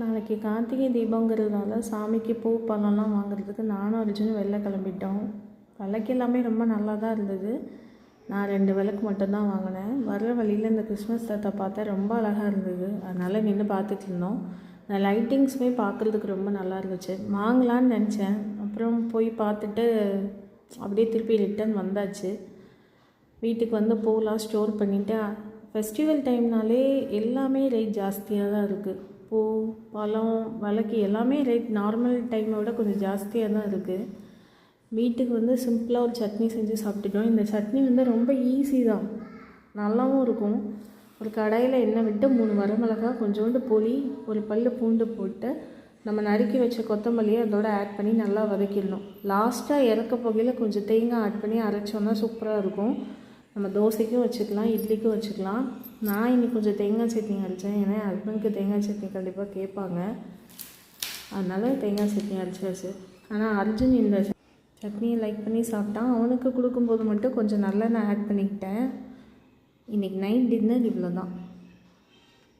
நாளைக்கு கார்த்திகை தீபங்கிறதுனால சாமிக்கு பூ பழம்லாம் வாங்குறதுக்கு நானும் அர்ஜுனும் வெளில கிளம்பிட்டோம். விளக்கு எல்லாமே ரொம்ப நல்லா தான் இருந்தது. நான் 2 விளக்கு மட்டும்தான் வாங்கினேன். வர்ற வழியில் இந்த கிறிஸ்மஸ் தாத்தா பார்த்தா ரொம்ப அழகாக இருந்தது. அதனால் நின்று பார்த்துட்டு இருந்தோம். இந்த லைட்டிங்ஸுமே பார்க்குறதுக்கு ரொம்ப நல்லா இருந்துச்சு. வாங்கலான்னு நினச்சேன். அப்புறம் போய் பார்த்துட்டு அப்படியே திருப்பி ரிட்டன் வந்தாச்சு. வீட்டுக்கு வந்து பூலாம் ஸ்டோர் பண்ணிவிட்டு ஃபெஸ்டிவல் டைம்னாலே எல்லாமே ரேட் ஜாஸ்தியாக தான் இருக்குது. பூ, பழம், விளக்கு எல்லாமே ரேட் நார்மல் டைமை விட கொஞ்சம் ஜாஸ்தியாக தான் இருக்குது. வீட்டுக்கு வந்து சிம்பிளாக ஒரு சட்னி செஞ்சு சாப்பிட்டுட்டோம். இந்த சட்னி வந்து ரொம்ப ஈஸி தான், நல்லாவும் இருக்கும். ஒரு கடாயில் எண்ணெய் விட்டு 3 வரமிளகா, கொஞ்சோண்டு புளி, ஒரு பல் பூண்டு போட்டு நம்ம நறுக்கி வச்ச கொத்தமல்லியை அதோட ஆட் பண்ணி நல்லா வதக்கிடணும். லாஸ்ட்டாக இறக்க போகையில் கொஞ்சம் தேங்காய் ஆட் பண்ணி அரைச்சோன்னா சூப்பராக இருக்கும். நம்ம தோசைக்கும் வச்சுக்கலாம், இட்லிக்கும் வச்சுக்கலாம். நான் இன்றைக்கி கொஞ்சம் தேங்காய் சட்னி அரைச்சேன். ஏன்னா ஹஸ்பண்டுக்கு தேங்காய் சட்னி கண்டிப்பாக கேட்பாங்க. அதனால் தேங்காய் சட்னி அரைச்சாச்சு. ஆனால் அர்ஜுன் இந்த சட்னியை லைக் பண்ணி சாப்பிட்டான். அவனுக்கு கொடுக்கும்போது மட்டும் கொஞ்சம் நல்லெண்ணெய் ஆட் பண்ணிக்கிட்டேன். இன்றைக்கி நைட் டின்னர் இவ்வளோ தான்.